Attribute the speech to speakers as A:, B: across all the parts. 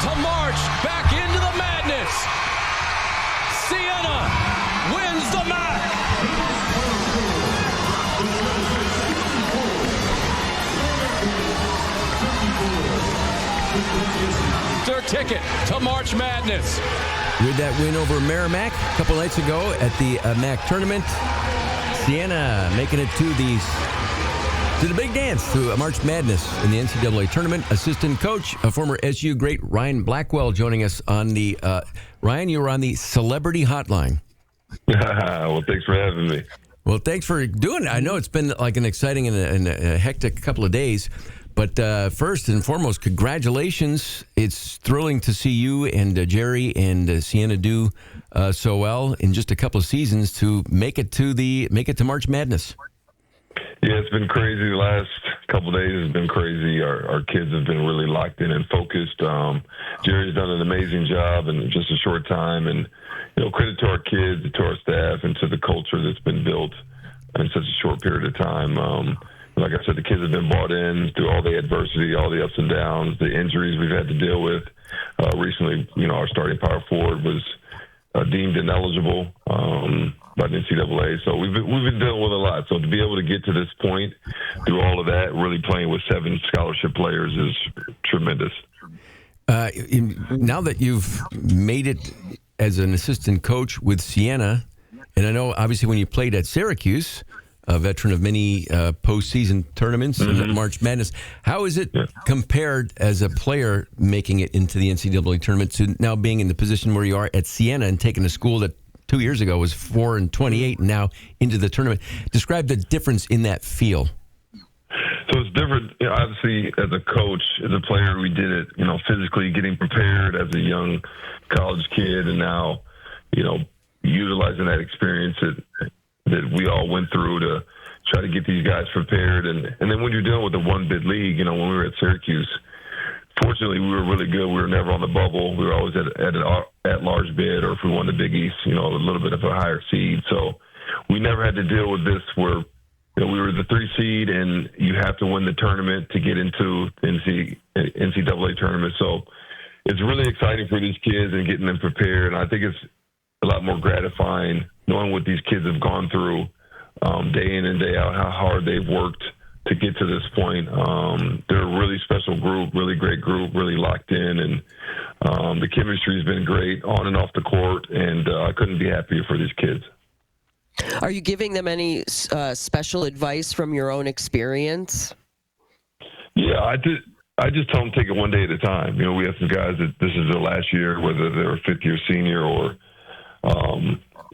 A: to march back into the madness. Siena wins the MAAC. Their ticket to March Madness.
B: With that win over MAAC a couple nights ago at the MAAC tournament, Siena making it to the big dance, to March Madness in the NCAA tournament. Assistant coach, a former SU great Ryan Blackwell, joining us on the Ryan, you were on the Celebrity Hotline.
C: Well, thanks for having me.
B: Well, thanks for doing it. I know it's been like an exciting and a hectic couple of days. But first and foremost, congratulations. It's thrilling to see you and Gerry and Siena do so well in just a couple of seasons to make it to March Madness.
C: Yeah, it's been crazy. The last couple of days has been crazy. Our kids have been really locked in and focused. Gerry's done an amazing job in just a short time, and credit to our kids, to our staff, and to the culture that's been built in such a short period of time. Like I said, the kids have been bought in through all the adversity, all the ups and downs, the injuries we've had to deal with. Recently, our starting power forward was deemed ineligible by the NCAA. So we've been dealing with a lot. So to be able to get to this point through all of that, really playing with 7 scholarship players is tremendous.
B: Now that you've made it as an assistant coach with Siena, and I know obviously when you played at Syracuse, a veteran of many postseason tournaments and March Madness. How is it compared as a player making it into the NCAA tournament to now being in the position where you are at Siena and taking a school that 2 years ago was 4-28 and now into the tournament? Describe the difference in that feel.
C: So it's different. Obviously, as a coach, as a player, we did it, physically getting prepared as a young college kid, and now, utilizing that experience that we all went through to try to get these guys prepared. And then when you're dealing with a one-bid league, when we were at Syracuse, fortunately, we were really good. We were never on the bubble. We were always at an at-large bid, or if we won the Big East, a little bit of a higher seed. So we never had to deal with this where we were the 3 seed, and you have to win the tournament to get into the NCAA tournament. So it's really exciting for these kids and getting them prepared. And I think it's a lot more gratifying knowing what these kids have gone through day in and day out, how hard they've worked to get to this point. They're a really special group, really great group, really locked in, and the chemistry's been great on and off the court, and I couldn't be happier for these kids.
D: Are you giving them any special advice from your own experience?
C: Yeah, I just tell them take it one day at a time. We have some guys that this is their last year, whether they're a fifth-year senior or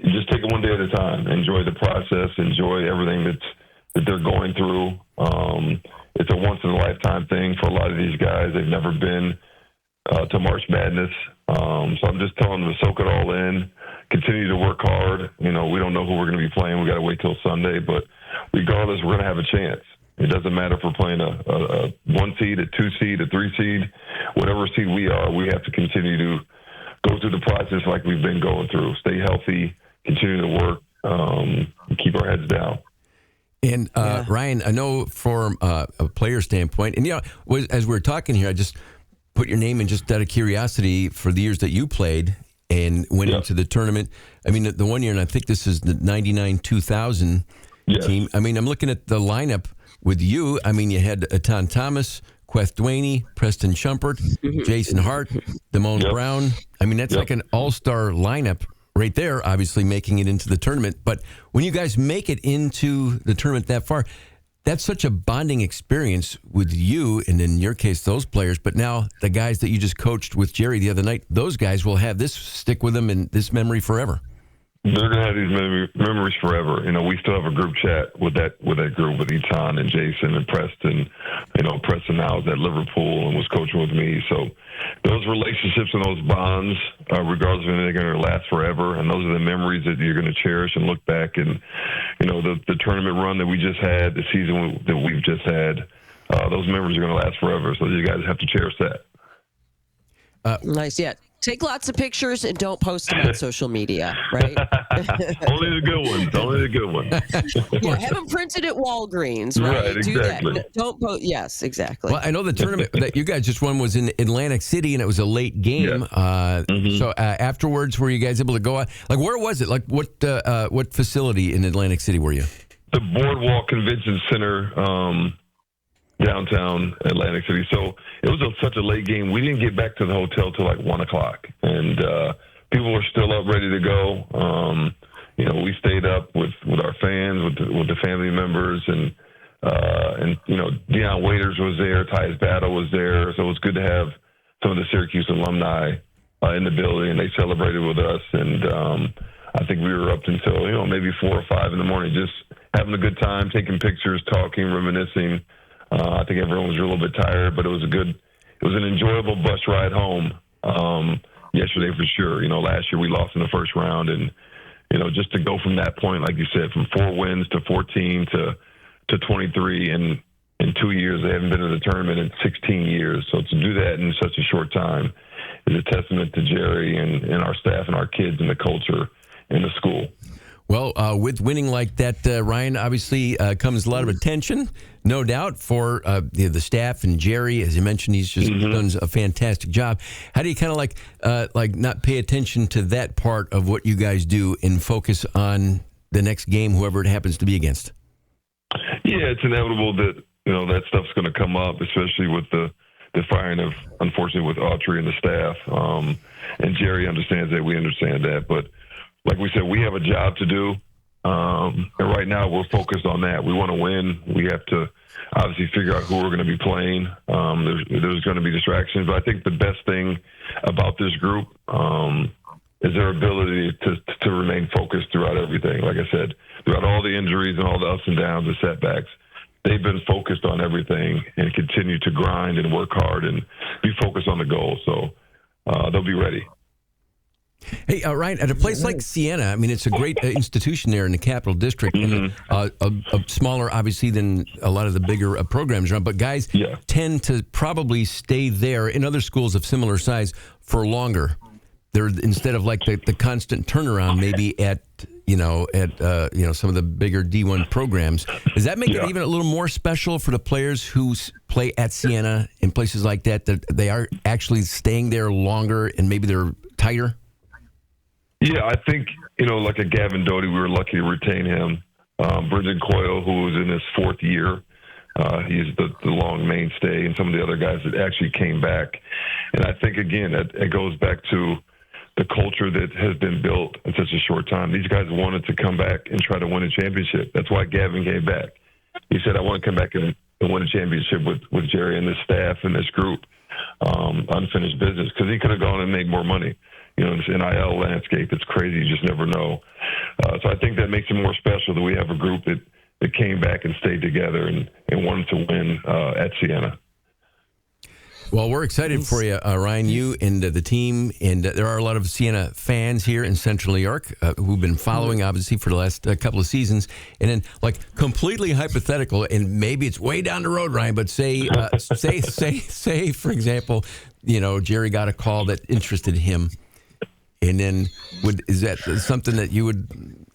C: just take it one day at a time. Enjoy the process. Enjoy everything that they're going through. It's a once-in-a-lifetime thing for a lot of these guys. They've never been to March Madness. So I'm just telling them to soak it all in, continue to work hard. We don't know who we're going to be playing. We got to wait till Sunday. But regardless, we're going to have a chance. It doesn't matter if we're playing a 1 seed, a 2 seed, a 3 seed, whatever seed we are, we have to continue to go through the process like we've been going through. Stay healthy, continue to work, and keep our heads down.
B: And Ryan, I know from a player standpoint, and as we're talking here, I just put your name in just out of curiosity for the years that you played and went into the tournament. I mean, the 1 year, and I think this is the 99-2000 team. I mean, I'm looking at the lineup with you. I mean, you had Atan Thomas, Queth Dwaney, Preston Shumpert, Jason Hart, Damone Brown. I mean, that's like an all-star lineup right there, obviously making it into the tournament. But when you guys make it into the tournament that far, that's such a bonding experience with you, and in your case, those players. But now the guys that you just coached with Gerry the other night, those guys will have this stick with them in this memory forever.
C: They're going to have these memories forever. We still have a group chat with that group, with Etan and Jason and Preston. Preston now is at Liverpool and was coaching with me. So those relationships and those bonds, regardless of anything, they're going to last forever. And those are the memories that you're going to cherish and look back. And, the tournament run that we just had, the season that we've just had, those memories are going to last forever. So you guys have to cherish that.
D: Nice, yeah. Take lots of pictures and don't post them on social media, right?
C: Only the good ones. Only the good ones.
D: Yeah, have them printed at Walgreens, right?
C: Right,
D: Do
C: exactly.
D: that. Don't post. Yes, exactly.
B: Well, I know the tournament that you guys just won was in Atlantic City, and it was a late game.
C: Yeah.
B: So afterwards, were you guys able to go out? Like, where was it? Like, what facility in Atlantic City were you?
C: The Boardwalk Convention Center, downtown Atlantic City. So it was such a late game. We didn't get back to the hotel till like 1 o'clock, and people were still up, ready to go. We stayed up with our fans, with the family members, and Deion Waiters was there, Tyus Battle was there, so it was good to have some of the Syracuse alumni in the building, and they celebrated with us. And I think we were up until maybe 4 or 5 in the morning, just having a good time, taking pictures, talking, reminiscing. I think everyone was a little bit tired, but it was an enjoyable bus ride home yesterday for sure. Last year we lost in the first round, and just to go from that point, like you said, from 4 wins to 14 to 23 in 2 years. They haven't been in the tournament in 16 years. So to do that in such a short time is a testament to Gerry and our staff and our kids and the culture in the school.
B: Well, with winning like that, Ryan, obviously comes a lot of attention, no doubt, for the staff and Gerry. As you mentioned, he's just done a fantastic job. How do you kind of like not pay attention to that part of what you guys do and focus on the next game, whoever it happens to be against?
C: Yeah, it's inevitable that that stuff's going to come up, especially with the firing of, unfortunately, with Autry and the staff. And Gerry understands that. We understand that, but like we said, we have a job to do, and right now we're focused on that. We want to win. We have to obviously figure out who we're going to be playing. There's going to be distractions, but I think the best thing about this group is their ability to remain focused throughout everything. Like I said, throughout all the injuries and all the ups and downs and setbacks, they've been focused on everything and continue to grind and work hard and be focused on the goal. So they'll be ready.
B: Hey, Ryan, at a place like Siena, I mean, it's a great institution there in the Capital District, and smaller, obviously, than a lot of the bigger programs around. But guys tend to probably stay there in other schools of similar size for longer. They're instead of like the constant turnaround, maybe at some of the bigger D1 programs. Does that make it even a little more special for the players who play at Siena in places like that? That they are actually staying there longer and maybe they're tighter?
C: Yeah, I think, like a Gavin Doty, we were lucky to retain him. Brendan Coyle, who was in his 4th year, he's the long mainstay, and some of the other guys that actually came back. And I think, again, it goes back to the culture that has been built in such a short time. These guys wanted to come back and try to win a championship. That's why Gavin came back. He said, I want to come back and win a championship with Gerry and this staff and this group, unfinished business, because he could have gone and made more money. This NIL landscape, it's crazy. You just never know. So I think that makes it more special that we have a group that came back and stayed together and wanted to win at Siena.
B: Well, we're excited for you, Ryan, you and the team. And there are a lot of Siena fans here in Central New York who've been following, obviously, for the last couple of seasons. And then, like, completely hypothetical, and maybe it's way down the road, Ryan, but say, for example, Gerry got a call that interested him. And then, is that something that you would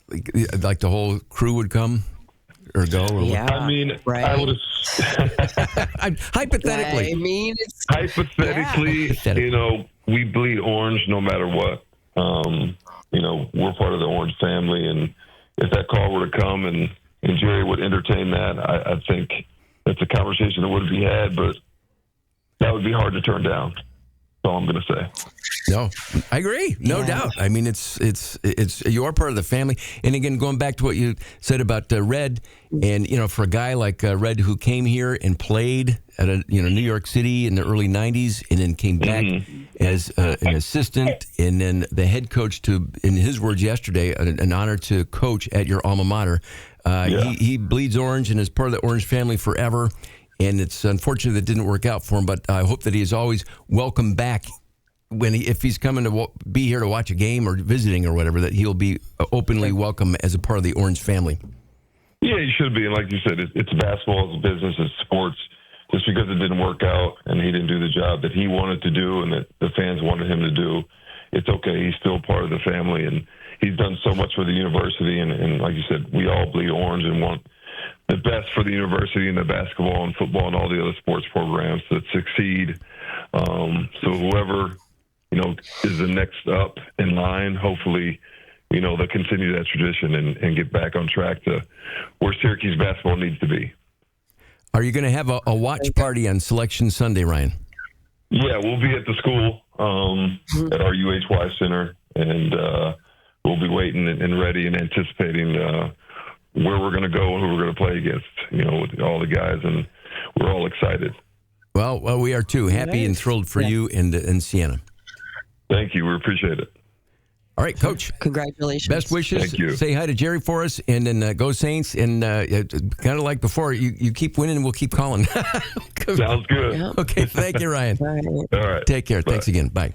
B: like? The whole crew would come or go? Or
D: yeah,
C: I mean,
D: right.
C: I would have
B: hypothetically.
D: I mean,
C: hypothetically, we bleed orange no matter what. We're part of the Orange family, and if that call were to come and Gerry would entertain that, I think that's a conversation that would be had, but that would be hard to turn down. That's all I'm going to say.
B: No, I agree. No doubt. I mean, it's you are part of the family. And again, going back to what you said about Red, and for a guy like Red who came here and played at New York City in the early '90s, and then came back as an assistant, and then the head coach to, in his words yesterday, an honor to coach at your alma mater. He bleeds orange and is part of the Orange family forever. And it's unfortunate that it didn't work out for him, but I hope that he is always welcome back if he's coming to be here to watch a game or visiting or whatever, that he'll be openly welcome as a part of the Orange family.
C: Yeah, you should be. And like you said, it's basketball, it's business, it's sports. just because it didn't work out and he didn't do the job that he wanted to do and that the fans wanted him to do, it's okay. He's still part of the family, and he's done so much for the university. And like you said, we all bleed orange and want the best for the university and the basketball and football and all the other sports programs that succeed. So whoever, is the next up in line, hopefully, they'll continue that tradition and get back on track to where Syracuse basketball needs to be.
B: Are you going to have a watch party on Selection Sunday, Ryan?
C: Yeah, we'll be at the school at our UHY Center, and we'll be waiting and ready and anticipating where we're going to go and who we're going to play against, with all the guys, and we're all excited.
B: Well, we are too. Happy and thrilled for you in Siena.
C: Thank you. We appreciate it.
B: All right, Coach.
D: Congratulations.
B: Best wishes.
C: Thank you.
B: Say hi to Gerry for us, and then go Saints. And kind of like before, you keep winning, and we'll keep calling.
C: Sounds good.
D: Yeah.
B: Okay, thank you, Ryan.
D: All right.
C: All right.
B: Take care.
C: Bye.
B: Thanks again. Bye.